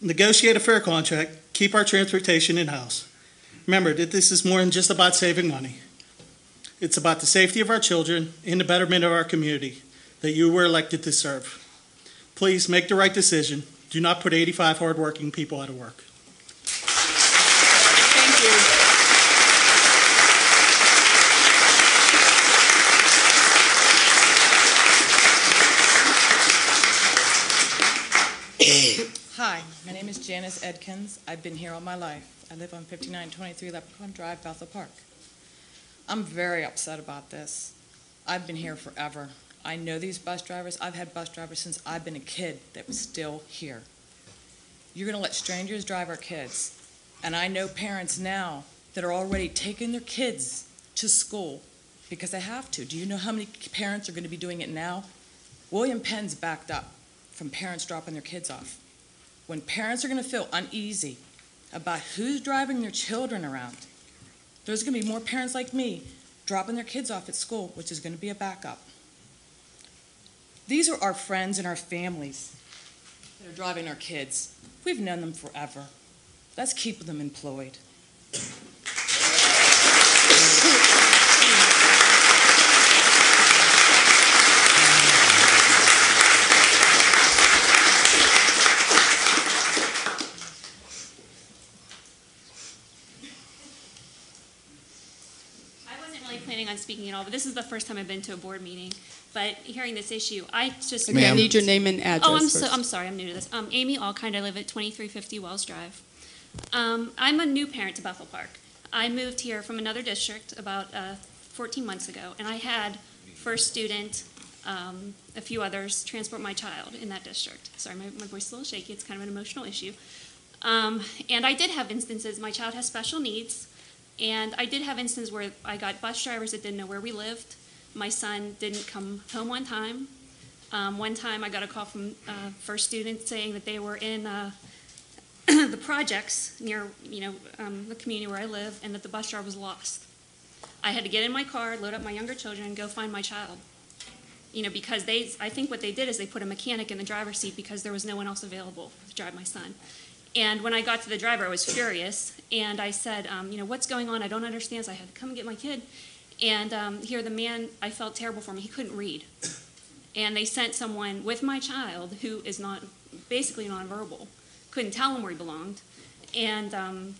Negotiate a fair contract, keep our transportation in-house. Remember that this is more than just about saving money. It's about the safety of our children and the betterment of our community that you were elected to serve. Please make the right decision. Do not put 85 hardworking people out of work.
Thank
you. Hi, my name is Janice Edkins. I've been here all my life. I live on 5923 Leprechaun Drive, Bethel Park. I'm very upset about this. I've been here forever. I know these bus drivers. I've had bus drivers since I've been a kid that was still here. You're going to let strangers drive our kids. And I know parents now that are already taking their kids to school because they have to. Do you know how many parents are going to be doing it now? William Penn's backed up from parents dropping their kids off. When parents are going to feel uneasy about who's driving their children around, there's going to be more parents like me dropping their kids off at school, which is going to be a backup. These are our friends and our families that are driving our kids. We've known them forever. Let's keep them employed.
Planning on speaking at all, but this is the first time I've been to a board meeting. But hearing this issue, I just
Okay, I need your name and address.
Oh,
first.
I'm sorry, I'm new to this. Amy Allkind, I live at 2350 Wells Drive. I'm a new parent to Bethel Park. I moved here from another district about 14 months ago, and I had First Student, a few others, transport my child in that district. Sorry, my voice is a little shaky. It's kind of an emotional issue. And I did have instances. My child has special needs. And I did have instances where I got bus drivers that didn't know where we lived. My son didn't come home on time. One time I got a call from First Student saying that they were in the projects near the community where I live and that the bus driver was lost. I had to get in my car, load up my younger children, and go find my child. Because I think what they did is they put a mechanic in the driver's seat because there was no one else available to drive my son. And when I got to the driver, I was furious, and I said, what's going on? I don't understand, so I had to come and get my kid. And here, the man, I felt terrible for him. He couldn't read. And they sent someone with my child who is basically nonverbal, couldn't tell him where he belonged, and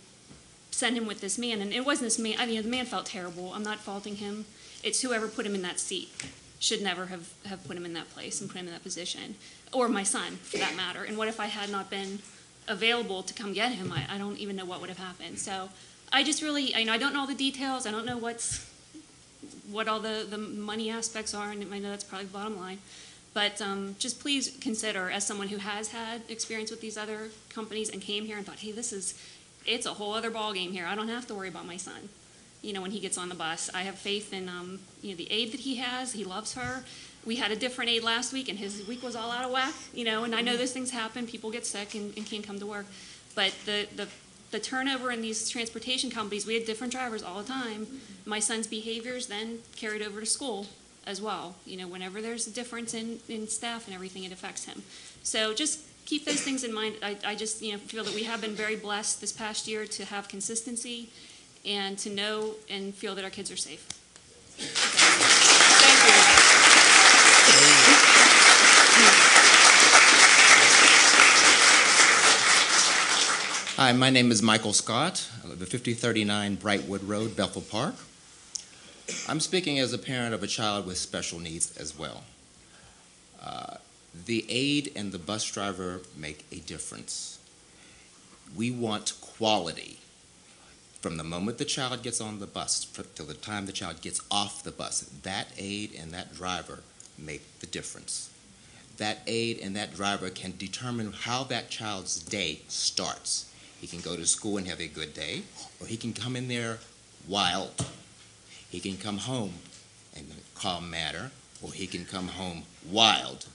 sent him with this man. And it wasn't this man. The man felt terrible. I'm not faulting him. It's whoever put him in that seat should never have put him in that place and put him in that position, or my son, for that matter. And what if I had not been available to come get him? I don't even know what would have happened. So I just really, I don't know all the details. I don't know what all the money aspects are, and I know that's probably the bottom line. But just please consider, as someone who has had experience with these other companies and came here and thought, hey, it's a whole other ballgame here. I don't have to worry about my son, when he gets on the bus. I have faith in, the aide that he has. He loves her. We had a different aide last week, and his week was all out of whack, and I know those things happen. People get sick and can't come to work. But the turnover in these transportation companies, we had different drivers all the time. My son's behaviors then carried over to school as well. Whenever there's a difference in staff and everything, it affects him. So just keep those things in mind. I just feel that we have been very blessed this past year to have consistency and to know and feel that our kids are safe. Thank you.
Hi, my name is Michael Scott. I live at 5039 Brightwood Road, Bethel Park. I'm speaking as a parent of a child with special needs as well. The aide and the bus driver make a difference. We want quality from the moment the child gets on the bus till the time the child gets off the bus. That aide and that driver make the difference. That aide and that driver can determine how that child's day starts. He can go to school and have a good day, or he can come in there wild. He can come home in a calm manner, or he can come home wild